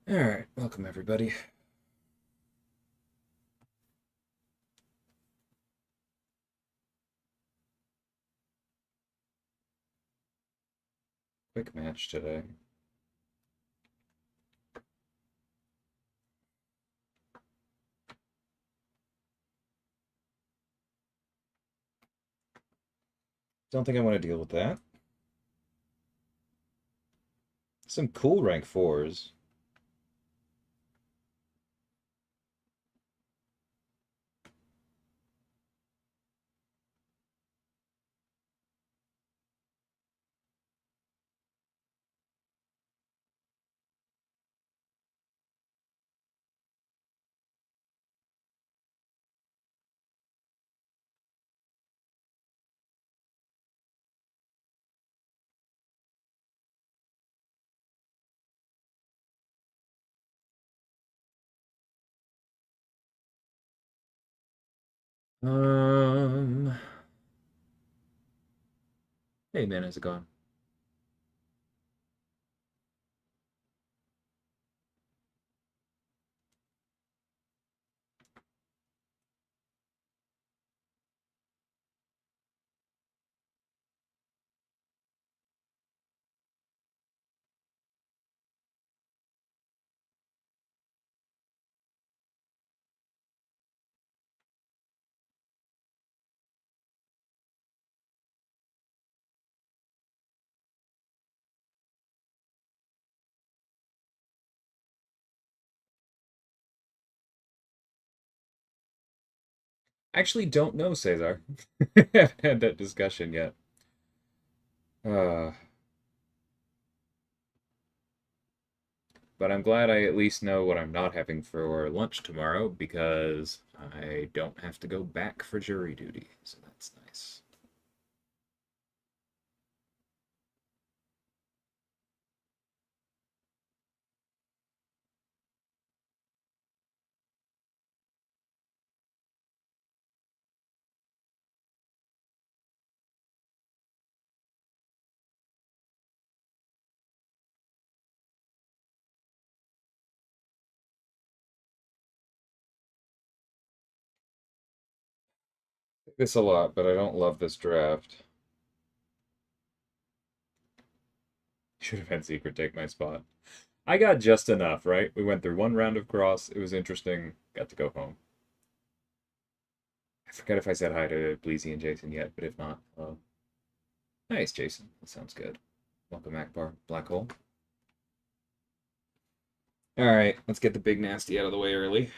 Alright, welcome everybody. Quick match today. Don't think I want to deal with that. Some cool rank 4s. Um, hey man, how's it going? I actually don't know, Cesar. Haven't had that discussion yet. Uh, but I'm glad I at least know what I'm not having for lunch tomorrow because I don't have to go back for jury duty, so that's nice. This a lot, but I don't love this draft. Should have had Secret take my spot. I got just enough, right? We went through one round of cross. It was interesting. Got to go home. I forget if I said hi to Bleezy and Jason yet, but if not, nice, Jason. That sounds good. Welcome, Akbar. Black hole. All right, let's get the big nasty out of the way early.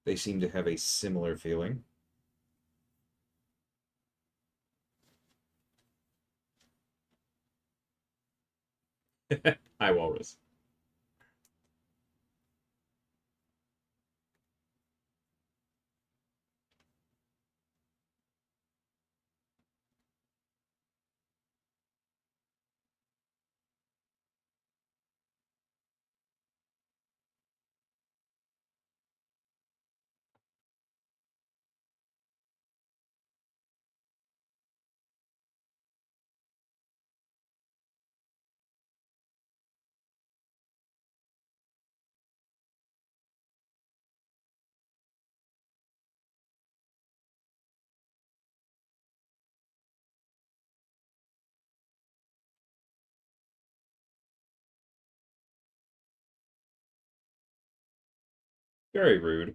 They seem to have a similar feeling. Hi, Walrus. Very rude.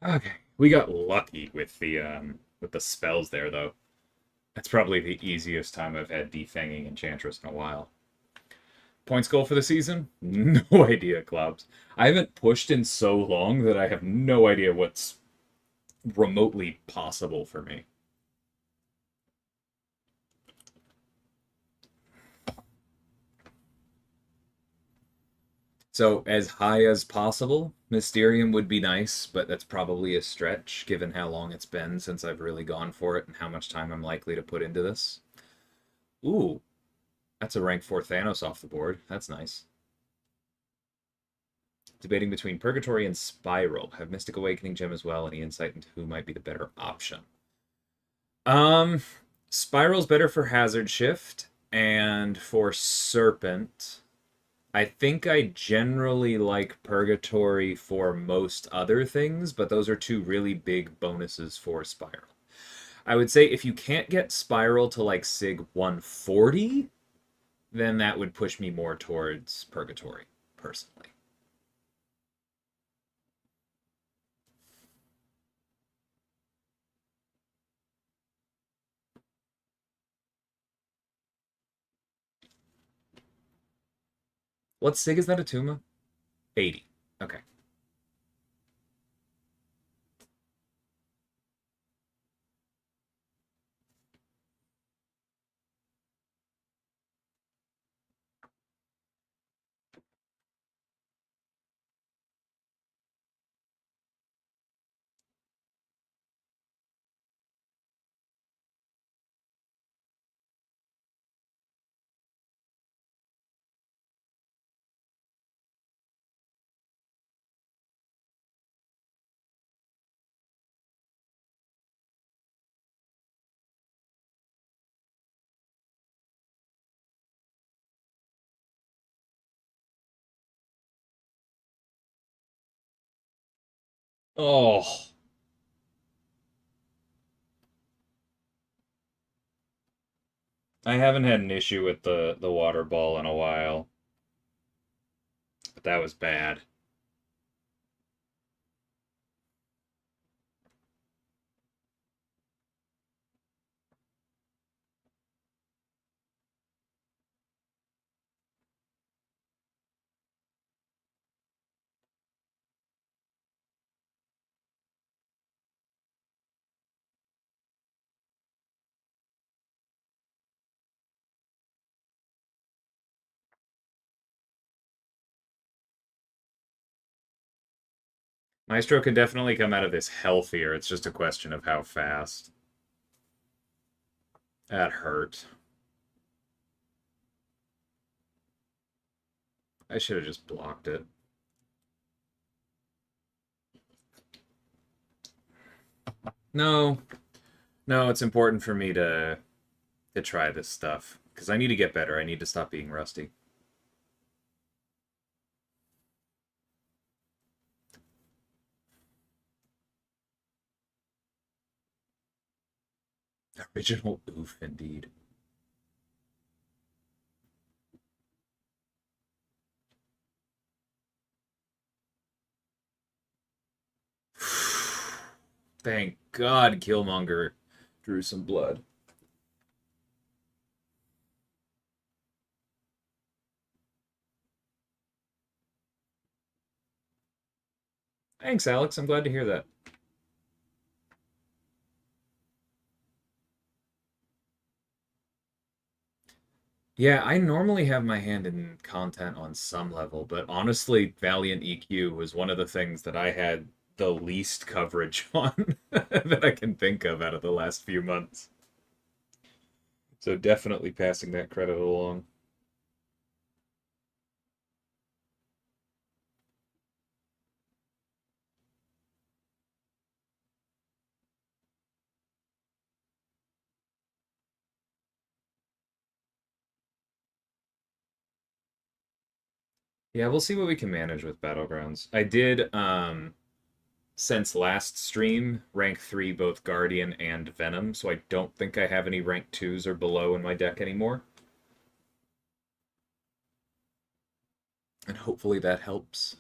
Okay, we got lucky with the spells there though. That's probably the easiest time I've had defanging Enchantress in a while. Points goal for the season? No idea, clubs. I haven't pushed in so long that I have no idea what's remotely possible for me. So, as high as possible, Mysterium would be nice, but that's probably a stretch given how long it's been since I've really gone for it and how much time I'm likely to put into this. Ooh, that's a rank 4 Thanos off the board. That's nice. Debating between Purgatory and Spiral. Have Mystic Awakening Gem as well. Any insight into who might be the better option? Um, Spiral's better for Hazard Shift, and for Serpent, I think I generally like Purgatory for most other things, but those are two really big bonuses for Spiral. I would say if you can't get Spiral to like Sig 140, then that would push me more towards Purgatory, personally. What Sig is that, Atuma? 80. Okay. Oh, I haven't had an issue with the water ball in a while, but that was bad. Maestro could definitely come out of this healthier. It's just a question of how fast. That hurt. I should have just blocked it. No. No, it's important for me to try this stuff. Because I need to get better. I need to stop being rusty. Original oof, indeed. Thank God Killmonger drew some blood. Thanks, Alex. I'm glad to hear that. Yeah, I normally have my hand in content on some level, but honestly, Valiant EQ was one of the things that I had the least coverage on that I can think of out of the last few months. So definitely passing that credit along. Yeah, we'll see what we can manage with Battlegrounds. I did, since last stream, rank 3 both Guardian and Venom, so I don't think I have any rank 2s or below in my deck anymore. And hopefully that helps.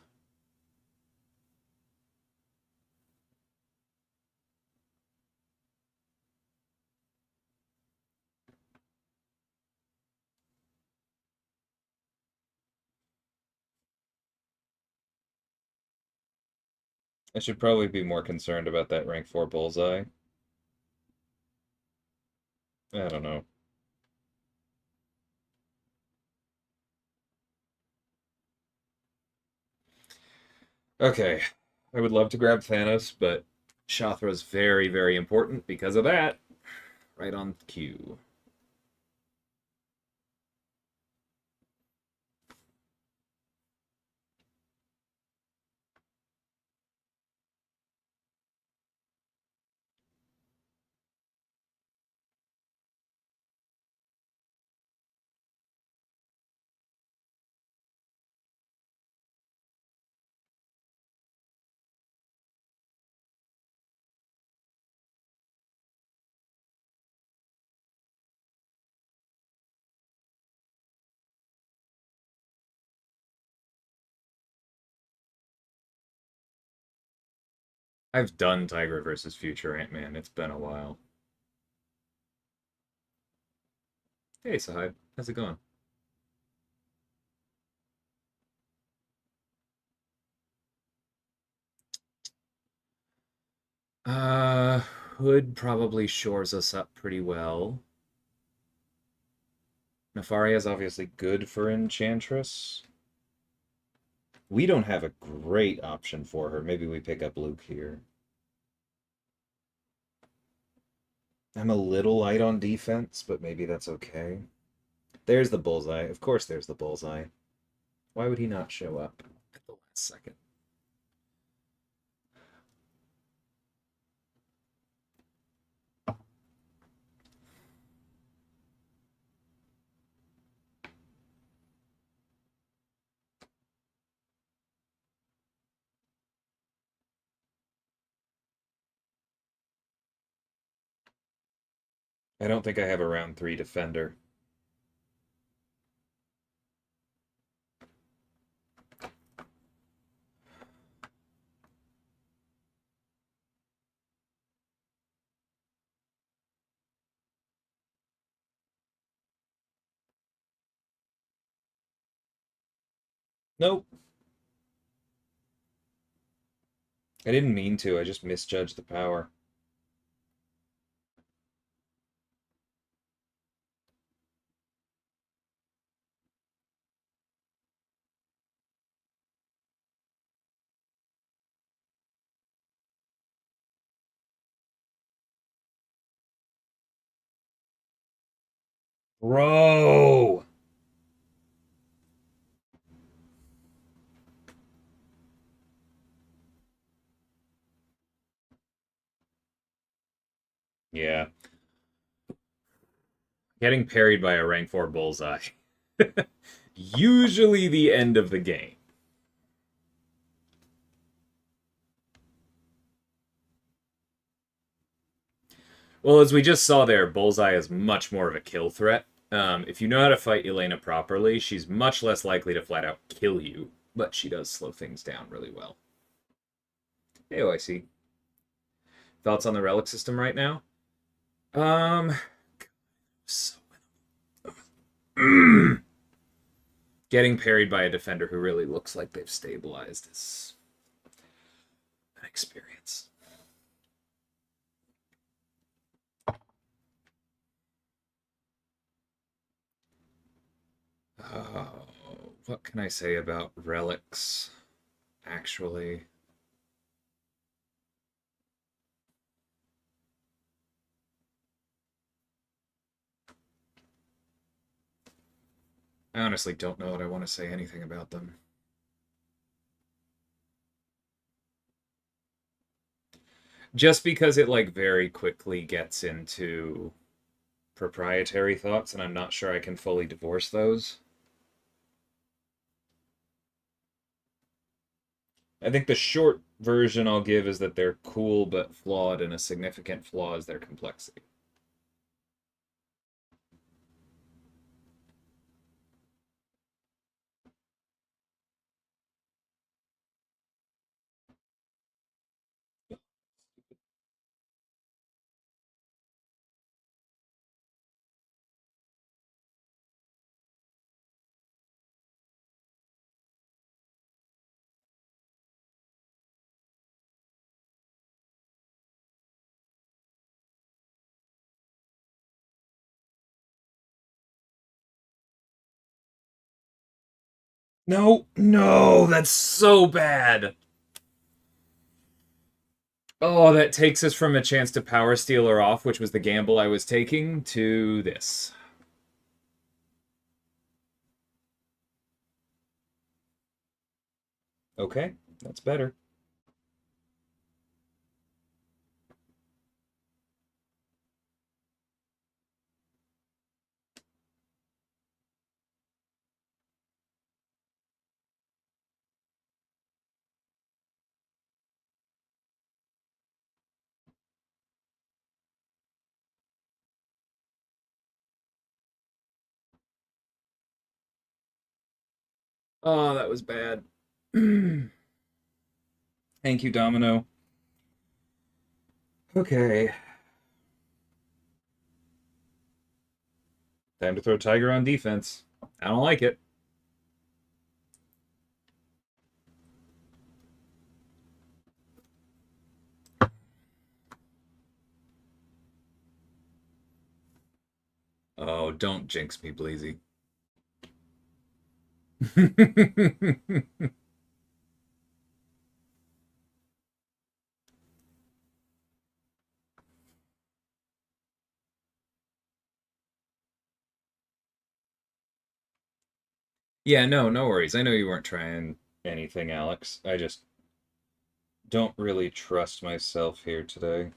I should probably be more concerned about that rank 4 bullseye. I don't know. Okay, I would love to grab Thanos, but Shathra's very, very important because of that. Right on cue. I've done Tiger versus Future Ant-Man. It's been a while. Hey, Sahib. How's it going? Uh, Hood probably shores us up pretty well. Nefaria is obviously good for Enchantress. We don't have a great option for her. Maybe we pick up Luke here. I'm a little light on defense, but maybe that's okay. There's the bullseye. Of course there's the bullseye. Why would he not show up at the last second? I don't think I have a round 3 defender. Nope. I didn't mean to. I just misjudged the power. Bro! Yeah. Getting parried by a rank 4 bullseye. Usually the end of the game. Well, as we just saw there, Bullseye is much more of a kill threat. If you know how to fight Elena properly, she's much less likely to flat out kill you, but she does slow things down really well. Hey, OIC. Thoughts on the relic system right now? So getting parried by a defender who really looks like they've stabilized is an experience. What can I say about relics, actually? I honestly don't know what I want to say anything about them. Just because it like very quickly gets into proprietary thoughts, and I'm not sure I can fully divorce those. I think the short version I'll give is that they're cool but flawed, and a significant flaw is their complexity. No, no, that's so bad. Oh, that takes us from a chance to power steal her off, which was the gamble I was taking, to this. Okay, that's better. Oh, that was bad. Thank you, Domino. Okay. Time to throw Tiger on defense. I don't like it. Oh, don't jinx me, Bleezy. Yeah, no, no worries. I know you weren't trying anything, Alex. I just don't really trust myself here today.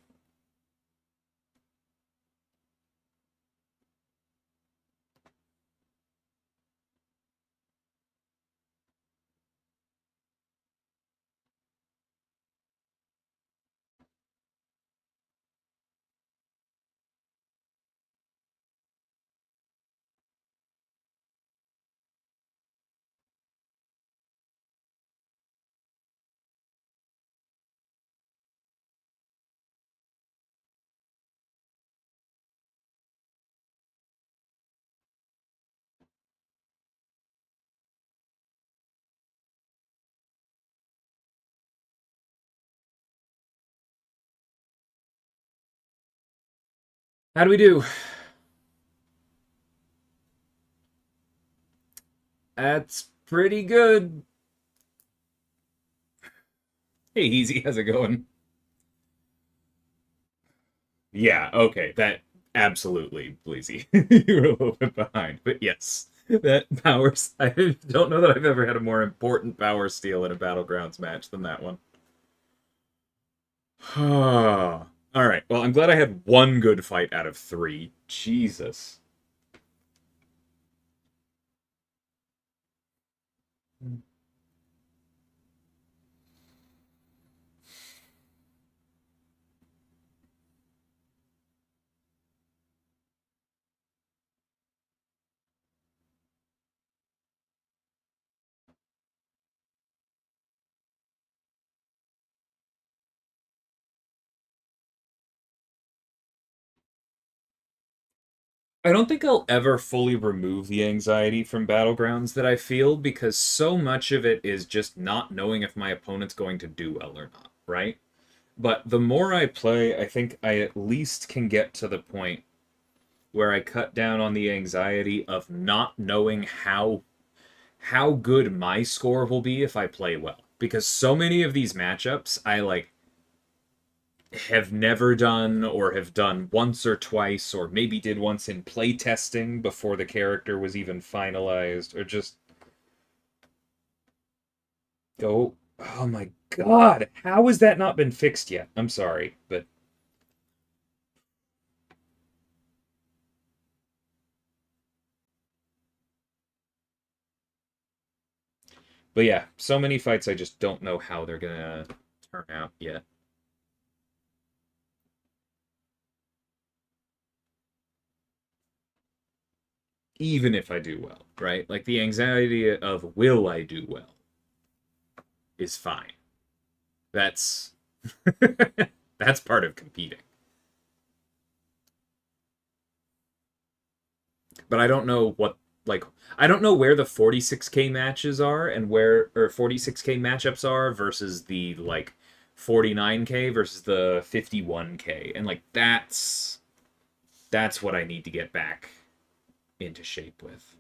How do we do? That's pretty good. Hey, Easy, how's it going? Yeah, okay, that absolutely, Bleezy. You were a little bit behind, but yes, that powers. I don't know that I've ever had a more important power steal in a Battlegrounds match than that one. All right, well, I'm glad I had one good fight out of three. Jesus. I don't think I'll ever fully remove the anxiety from Battlegrounds that I feel because so much of it is just not knowing if my opponent's going to do well or not, right? But the more I play, I think I at least can get to the point where I cut down on the anxiety of not knowing how good my score will be if I play well. Because so many of these matchups I like have never done or have done once or twice or maybe did once in playtesting before the character was even finalized or just go, oh my god, how has that not been fixed yet? I'm sorry, but yeah, so many fights I just don't know how they're gonna turn out yet. Even if I do well, right? Like the anxiety of will I do well is fine. That's that's part of competing. But I don't know what like I don't know where the 46K matches are and where or 46K matchups are versus the like 49K versus the 51K. And like that's what I need to get back into shape with.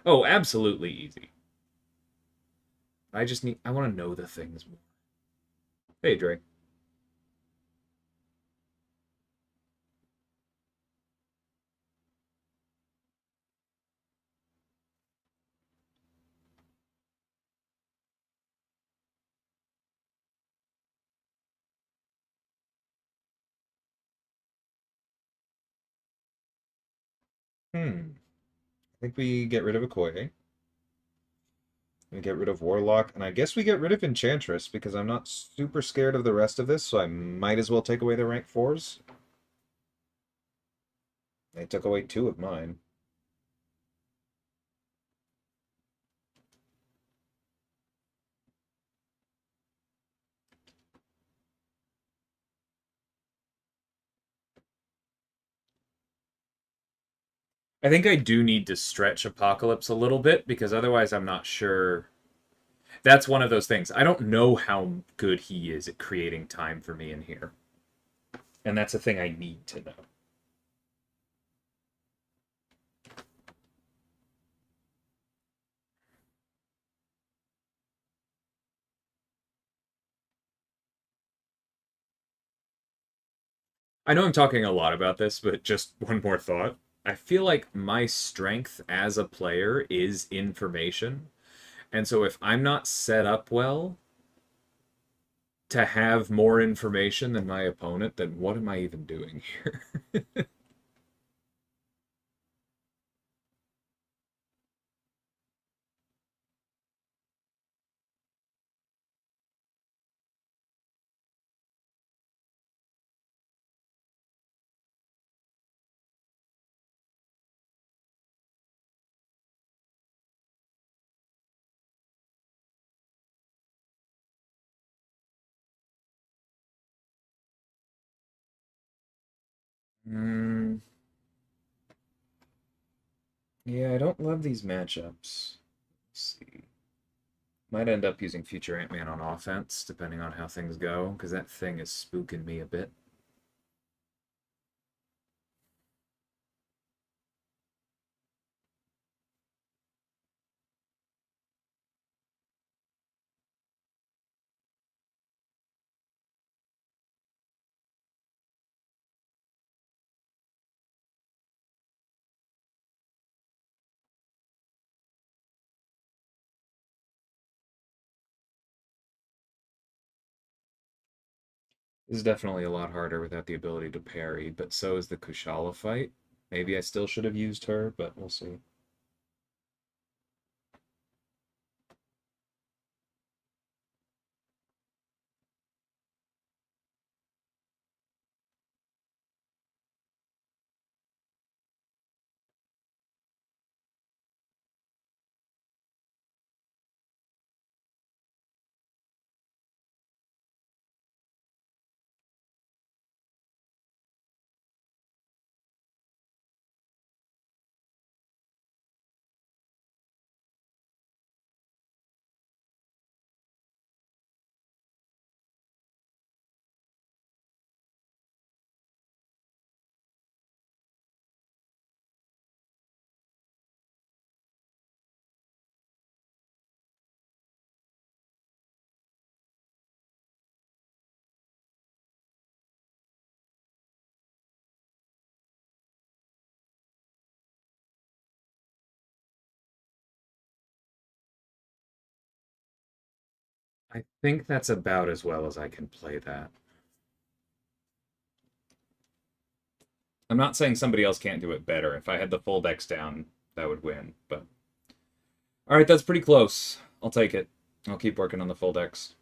Oh, absolutely easy. I want to know the things more. Hey, Dre. I think we get rid of Okoye. We get rid of Warlock, and I guess we get rid of Enchantress because I'm not super scared of the rest of this, so I might as well take away the rank 4s. They took away 2 of mine. I think I do need to stretch Apocalypse a little bit because otherwise I'm not sure. That's one of those things. I don't know how good he is at creating time for me in here. And that's a thing I need to know. I know I'm talking a lot about this, but just one more thought. I feel like my strength as a player is information. And so if I'm not set up well to have more information than my opponent, then what am I even doing here? Mm, yeah, I don't love these matchups. Let's see. Might end up using Future Ant-Man on offense, depending on how things go, because that thing is spooking me a bit. This is definitely a lot harder without the ability to parry, but so is the Kushala fight. Maybe I still should have used her, but we'll see. I think that's about as well as I can play that. I'm not saying somebody else can't do it better. If I had the full decks down, that would win. But all right, that's pretty close. I'll take it. I'll keep working on the full decks.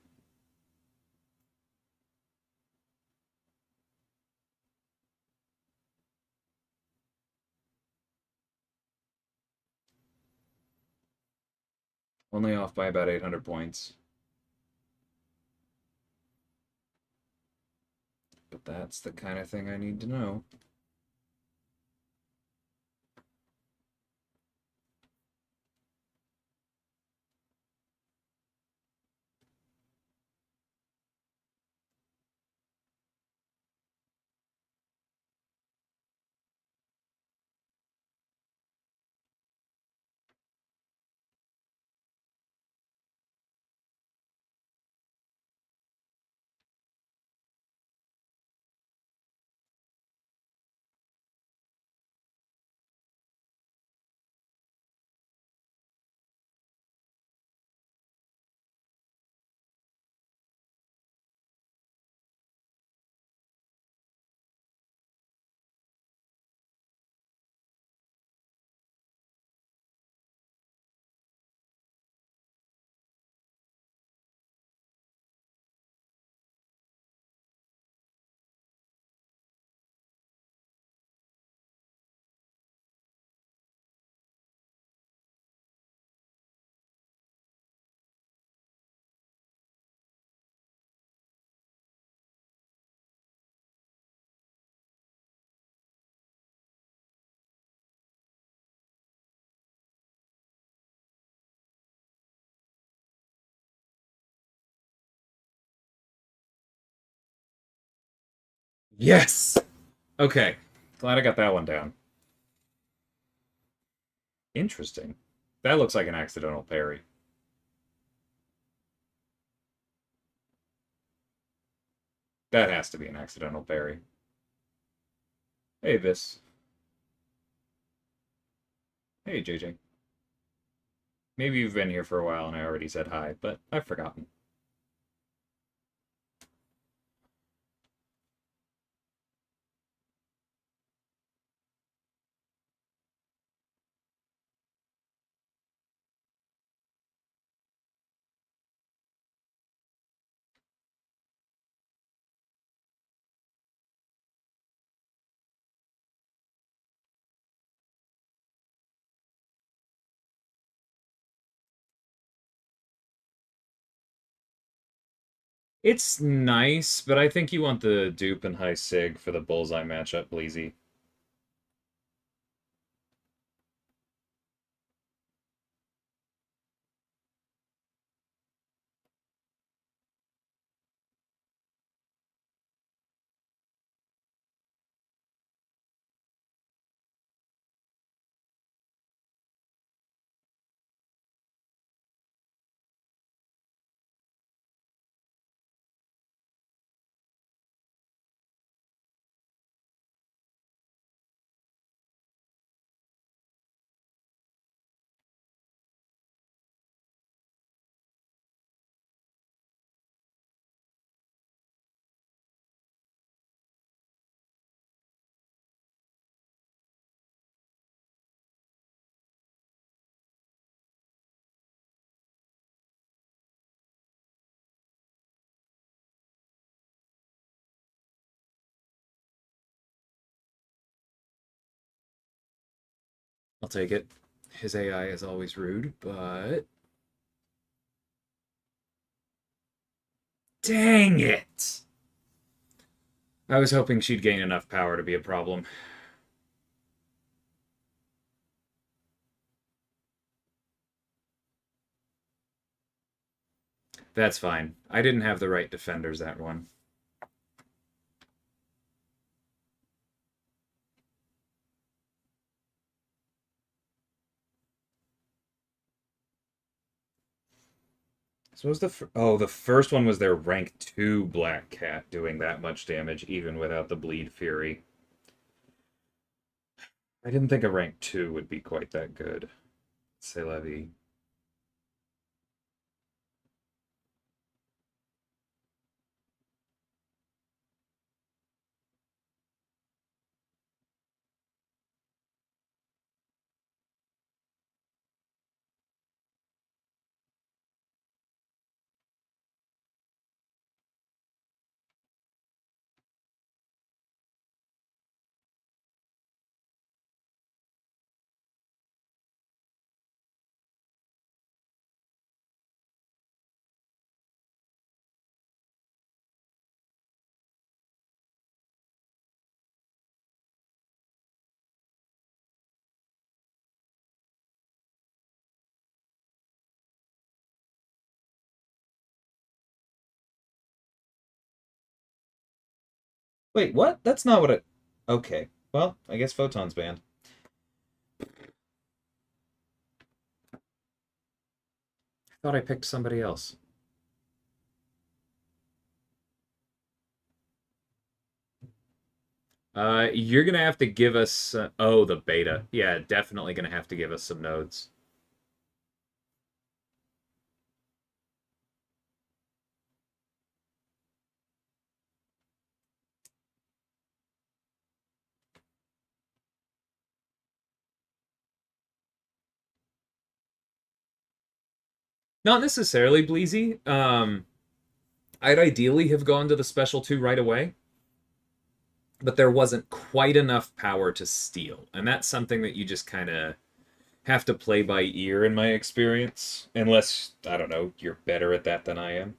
Only off by about 800 points. But that's the kind of thing I need to know. Yes! Okay. Glad I got that one down. Interesting. That looks like an accidental parry. That has to be an accidental parry. Hey, Vis. Hey, JJ. Maybe you've been here for a while and I already said hi, but I've forgotten. It's nice, but I think you want the dupe and high sig for the bullseye matchup, Bleezy. I'll take it. His AI is always rude, but... Dang it! I was hoping she'd gain enough power to be a problem. That's fine. I didn't have the right defenders that one. So was the first one was their rank 2 Black Cat doing that much damage even without the Bleed Fury. I didn't think a rank 2 would be quite that good. C'est la vie. Wait, what? That's not what it... Okay. Well, I guess Photon's banned. I thought I picked somebody else. You're gonna have to give us... oh, the beta. Yeah, definitely gonna have to give us some nodes. Not necessarily Bleezy. I'd ideally have gone to the Special 2 right away, but there wasn't quite enough power to steal. And that's something that you just kind of have to play by ear in my experience. Unless, I don't know, you're better at that than I am.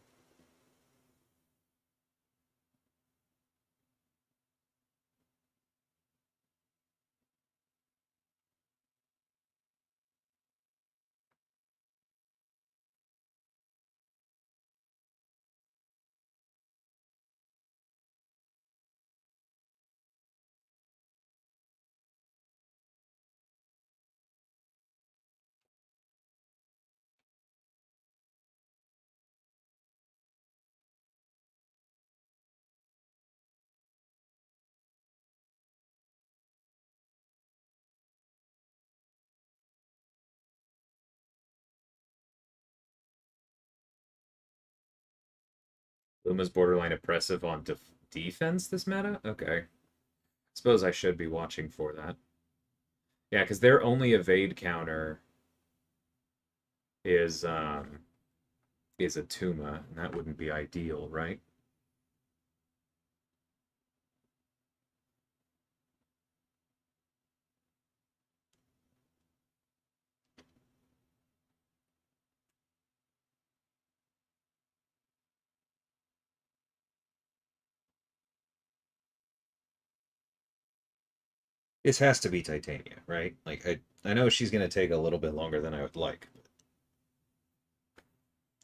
Luma's borderline oppressive on defense this meta? Okay. Suppose I should be watching for that. Yeah, because their only evade counter is a Tuma, and that wouldn't be ideal, right? This has to be Titania, right? Like I know she's gonna take a little bit longer than I would like, but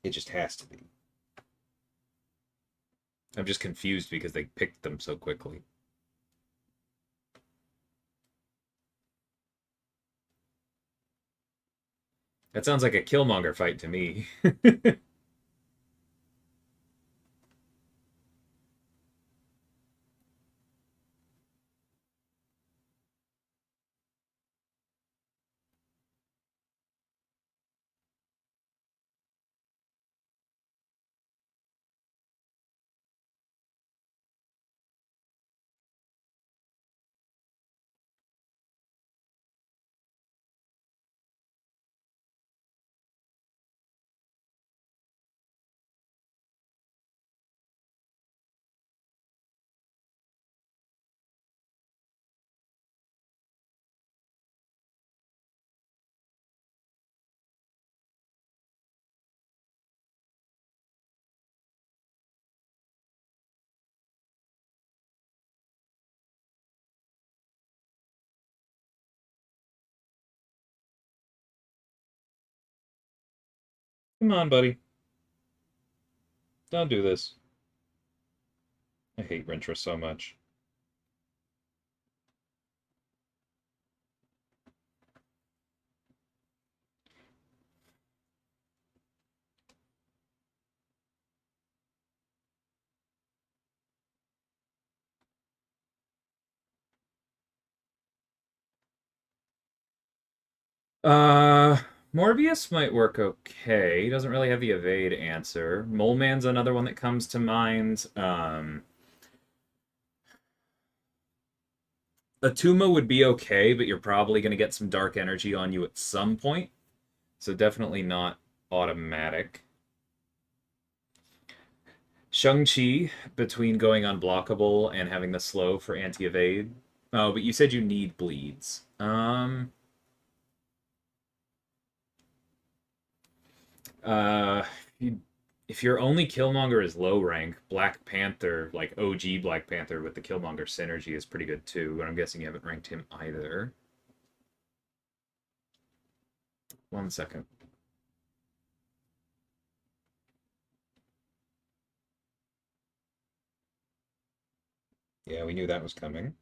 it just has to be. I'm just confused because they picked them so quickly. That sounds like a Killmonger fight to me. Come on, buddy. Don't do this. I hate Rintra so much. Uh, Morbius might work okay. He doesn't really have the evade answer. Mole Man's another one that comes to mind. Atuma would be okay, but you're probably going to get some dark energy on you at some point. So definitely not automatic. Shang-Chi, between going unblockable and having the slow for anti-evade. Oh, but you said you need bleeds. Uh, if your only Killmonger is low rank, Black Panther, like OG Black Panther with the Killmonger synergy is pretty good too, but I'm guessing you haven't ranked him either. 1 second. Yeah, we knew that was coming.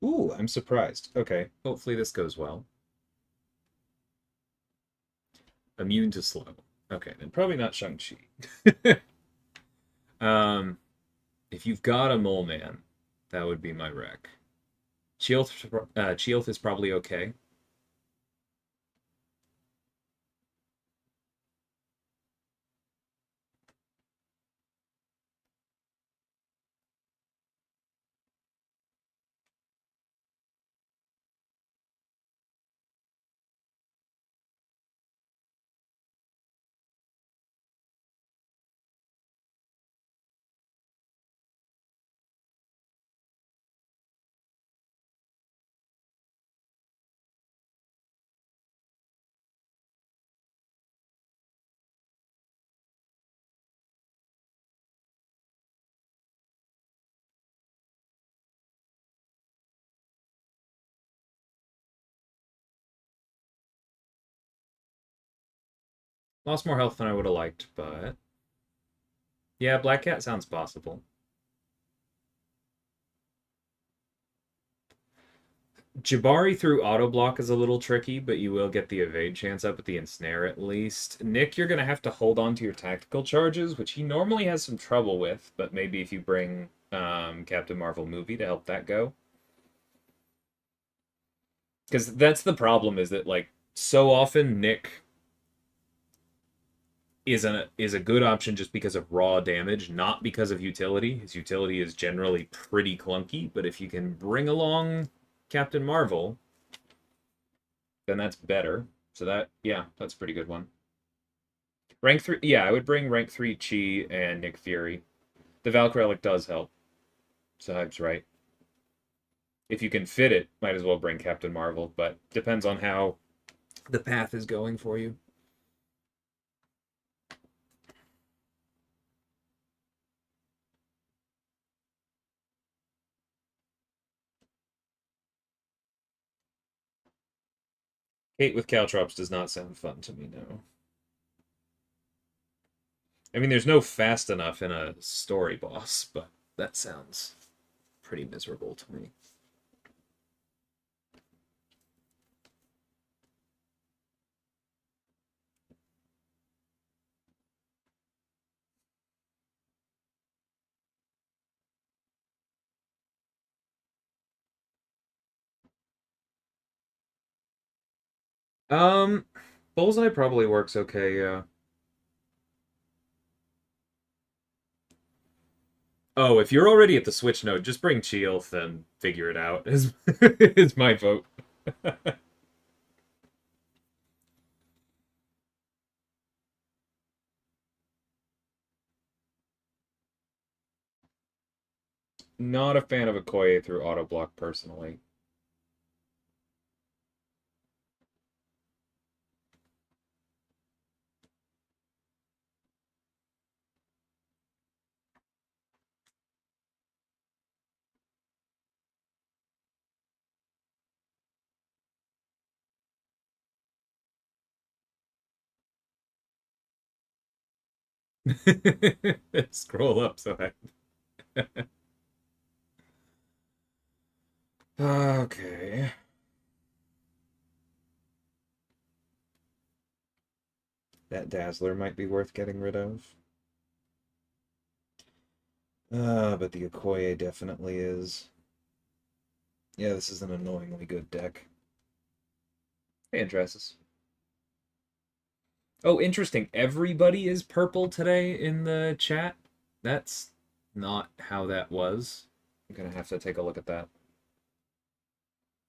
Ooh, I'm surprised. Okay, hopefully this goes well. Immune to slow. Okay, then probably not Shang-Chi. If you've got a Mole Man, that would be my rec. Chieelth is probably okay. Lost more health than I would have liked, but yeah, Black Cat sounds possible. Jabari through auto block is a little tricky, but you will get the evade chance up with the ensnare at least. Nick, you're gonna have to hold on to your tactical charges, which he normally has some trouble with, but maybe if you bring Captain Marvel movie to help that go. Because that's the problem, is that like so often Nick is a good option just because of raw damage, not because of utility. His utility is generally pretty clunky, but if you can bring along Captain Marvel, then that's better. So that, yeah, that's a pretty good one. Rank 3, yeah, I would bring rank 3 Chi and Nick Fury. The Valk Relic does help. So Hype's right. If you can fit it, might as well bring Captain Marvel, but depends on how the path is going for you. Kate with Caltrops does not sound fun to me, no. I mean, there's no fast enough in a story boss, but that sounds pretty miserable to me. Um, Bullseye probably works okay, yeah. Oh, if you're already at the Switch node, just bring Cheelth and figure it out, is my vote. Not a fan of Okoye through auto block personally. Scroll up so I... Okay. That Dazzler might be worth getting rid of. But the Okoye definitely is. Yeah, this is an annoyingly good deck. Hey, Andressus. Oh, interesting. Everybody is purple today in the chat. That's not how that was. I'm gonna have to take a look at that.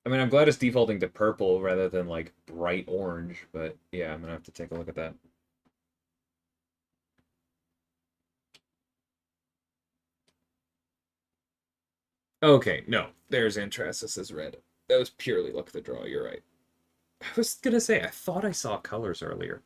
I mean, I'm glad it's defaulting to purple rather than, like, bright orange, but yeah, I'm gonna have to take a look at that. Okay, no. There's Andressus as red. That was purely luck of the draw, you're right. I was gonna say, I thought I saw colors earlier.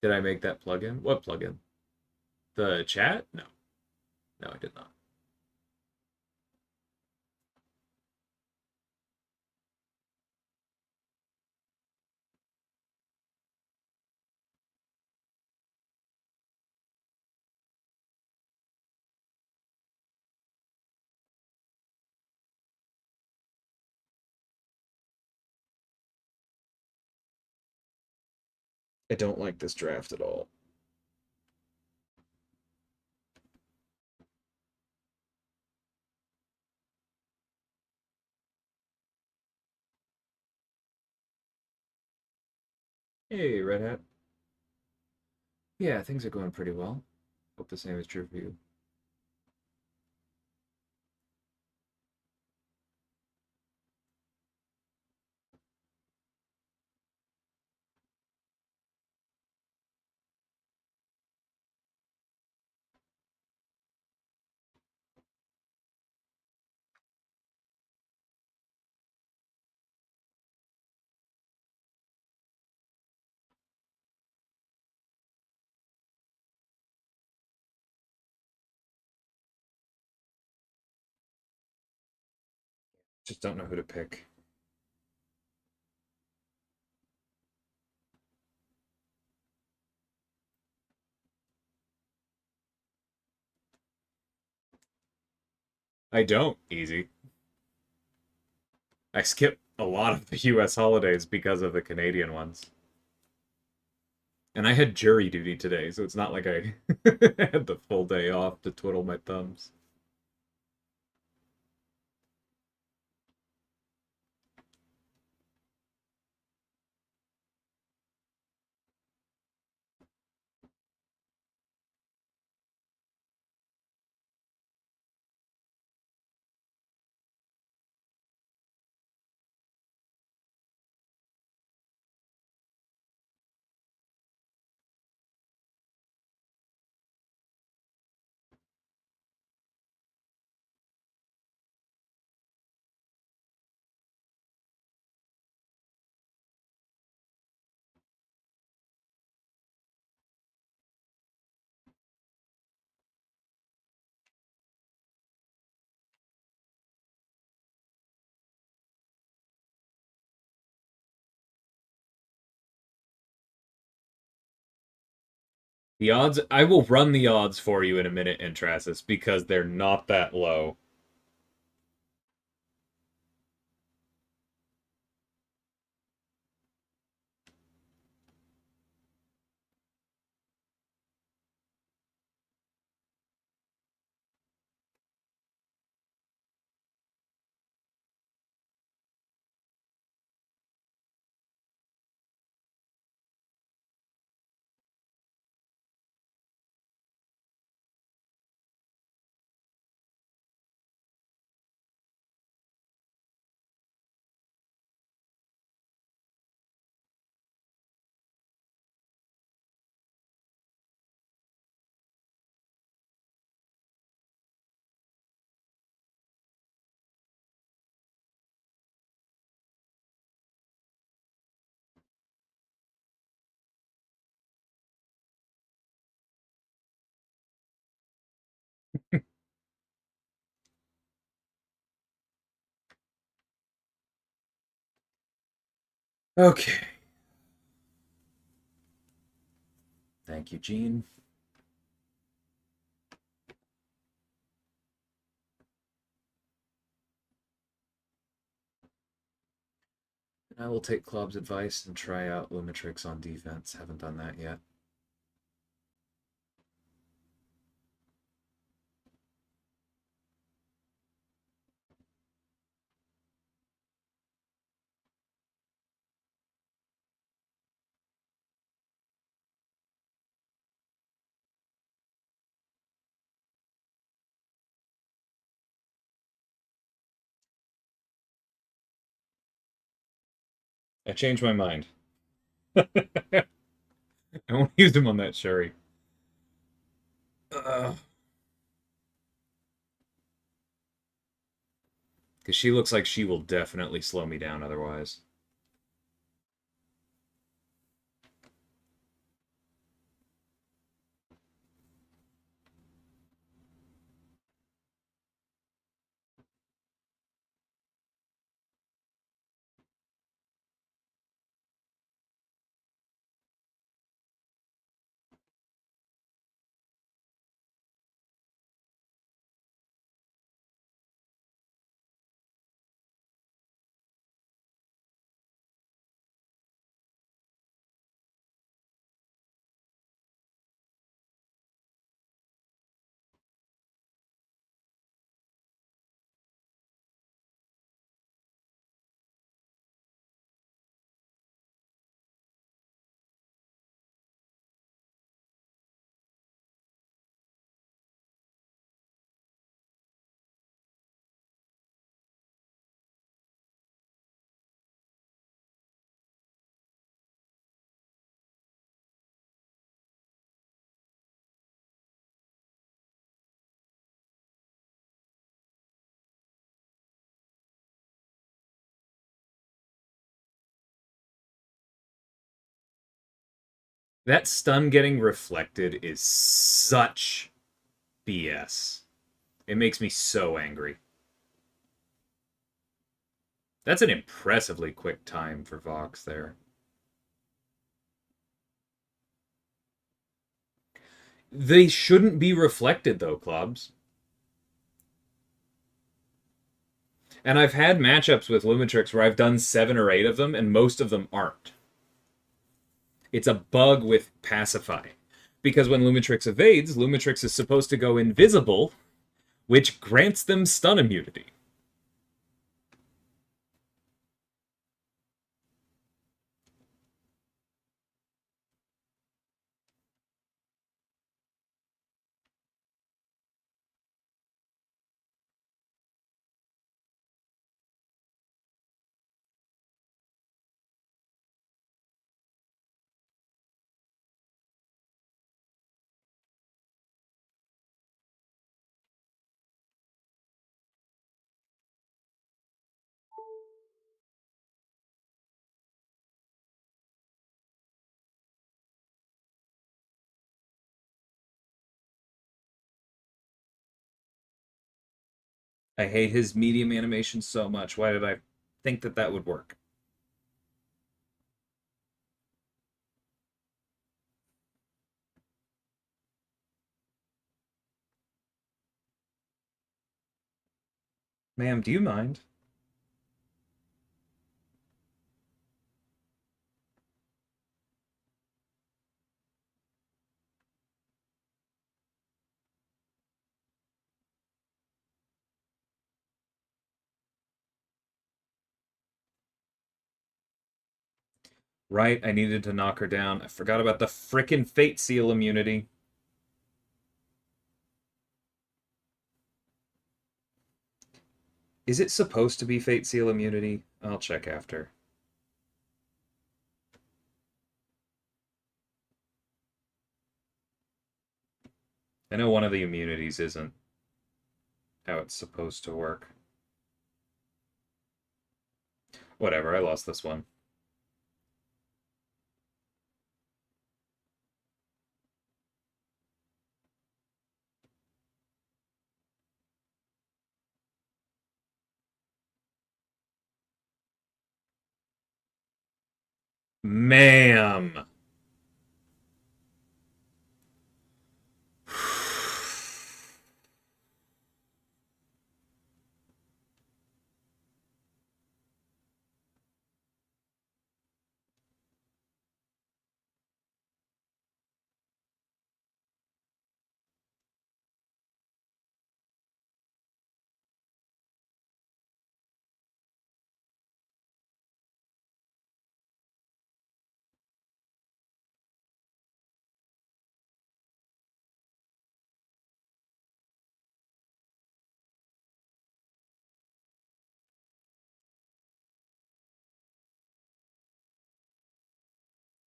Did I make that plugin? What plugin? The chat? No. No, I did not. I don't like this draft at all. Hey, Red Hat. Yeah, things are going pretty well. Hope the same is true for you. Just don't know who to pick. I don't, easy. I skip a lot of the US holidays because of the Canadian ones. And I had jury duty today, so it's not like I had the full day off to twiddle my thumbs. The odds, I will run the odds for you in a minute, Intrasis, because they're not that low. Okay. Thank you, Gene. I will take Club's advice and try out Lumitrix on defense. Haven't done that yet. I changed my mind. I won't use him on that Shuri. Because she looks like she will definitely slow me down otherwise. That stun getting reflected is such BS. It makes me so angry. That's an impressively quick time for Vox there. They shouldn't be reflected, though, clubs. And I've had matchups with Lumitrix where I've done 7 or 8 of them, and most of them aren't. It's a bug with Pacify. Because when Lumitrix evades, Lumitrix is supposed to go invisible, which grants them stun immunity. I hate his medium animation so much. Why did I think that that would work? Ma'am, do you mind? Right, I needed to knock her down. I forgot about the frickin' Fate Seal immunity. Is it supposed to be Fate Seal immunity? I'll check after. I know one of the immunities isn't how it's supposed to work. Whatever, I lost this one. Ma'am!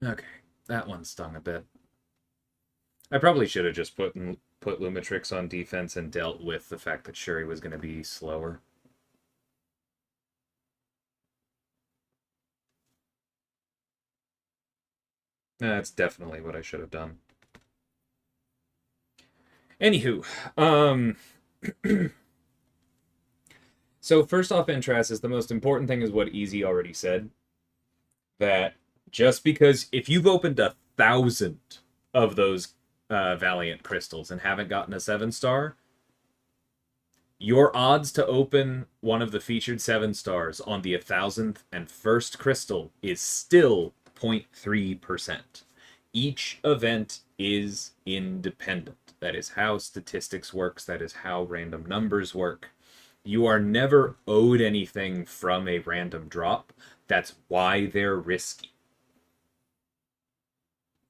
Okay, that one stung a bit. I probably should have just put Lumitrix on defense and dealt with the fact that Shuri was going to be slower. That's definitely what I should have done. Anywho, so first off, Entras is the most important thing is what Easy already said. That just because if you've opened 1,000 of those Valiant crystals and haven't gotten a 7-star, your odds to open one of the featured 7-stars on the 1,000th and first crystal is still 0.3%. Each event is independent. That is how statistics works. That is how random numbers work. You are never owed anything from a random drop. That's why they're risky.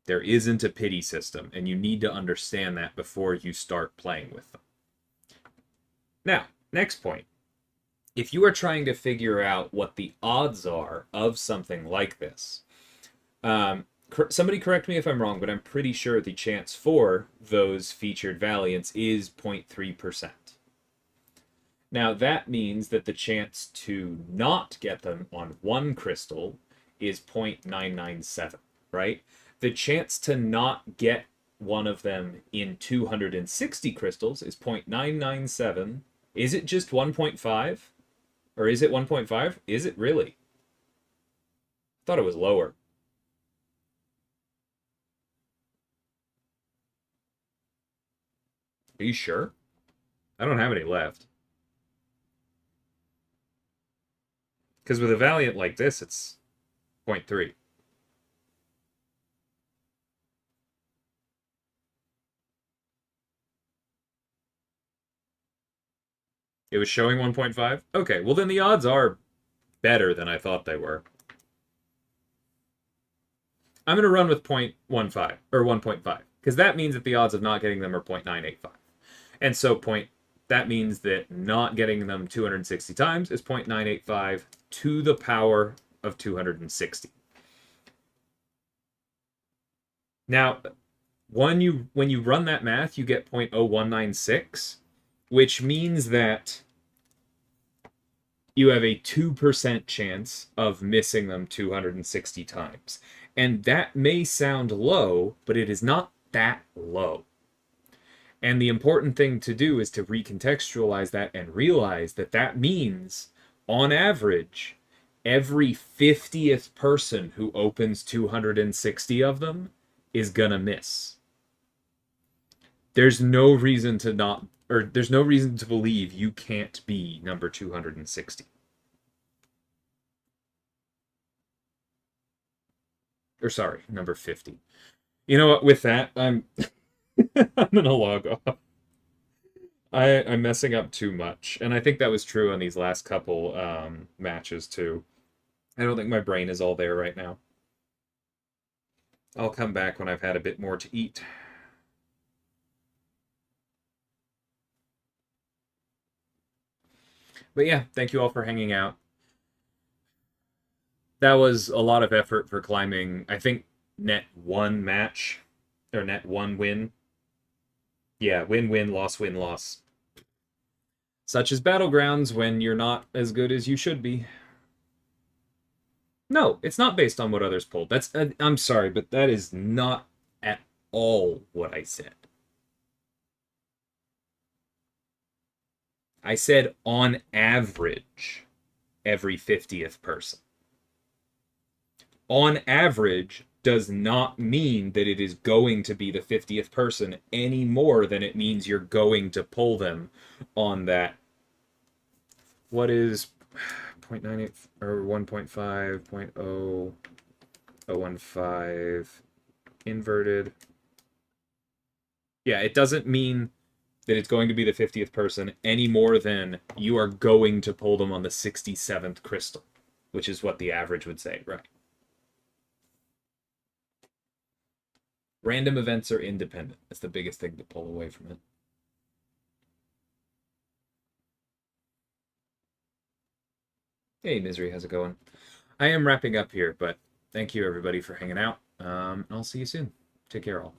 There isn't a pity system, and you need to understand that before you start playing with them. Now, next point. If you are trying to figure out what the odds are of something like this, somebody correct me if I'm wrong, but I'm pretty sure the chance for those featured Valiants is 0.3%. Now, that means that the chance to not get them on one crystal is 0.997, right? The chance to not get one of them in 260 crystals is 0.997. Is it just 1.5? Or is it 1.5? Is it really? I thought it was lower. Are you sure? I don't have any left. Because with a Valiant like this, it's 0.3. It was showing 1.5? Okay, well then the odds are better than I thought they were. I'm going to run with 0.15, or 1.5, because that means that the odds of not getting them are 0.985. And so that means that not getting them 260 times is 0.985 to the power of 260. Now, when you run that math, you get 0.0196, which means that you have a 2% chance of missing them 260 times. And that may sound low, but it is not that low. And the important thing to do is to recontextualize that and realize that that means, on average, every 50th person who opens 260 of them is gonna miss. There's no reason to not, or there's no reason to believe you can't be number 260. Or sorry, number 50. You know what? With that, I'm I'm gonna log off. I'm messing up too much, and I think that was true on these last couple matches too. I don't think my brain is all there right now. I'll come back when I've had a bit more to eat. But yeah, thank you all for hanging out. That was a lot of effort for climbing, I think, net one match, or net one win. Yeah, win-win, loss, win, loss. Such as Battlegrounds when you're not as good as you should be. No, it's not based on what others pulled. That's I'm sorry, but that is not at all what I said. I said on average, every 50th person. On average does not mean that it is going to be the 50th person any more than it means you're going to pull them on that. What is 0.98 or 1.5, 0.0015 inverted? Yeah, it doesn't mean that it's going to be the 50th person any more than you are going to pull them on the 67th crystal, which is what the average would say, right? Random events are independent. That's the biggest thing to pull away from it. Hey, Misery, how's it going? I am wrapping up here, but thank you everybody for hanging out. I'll see you soon. Take care, all.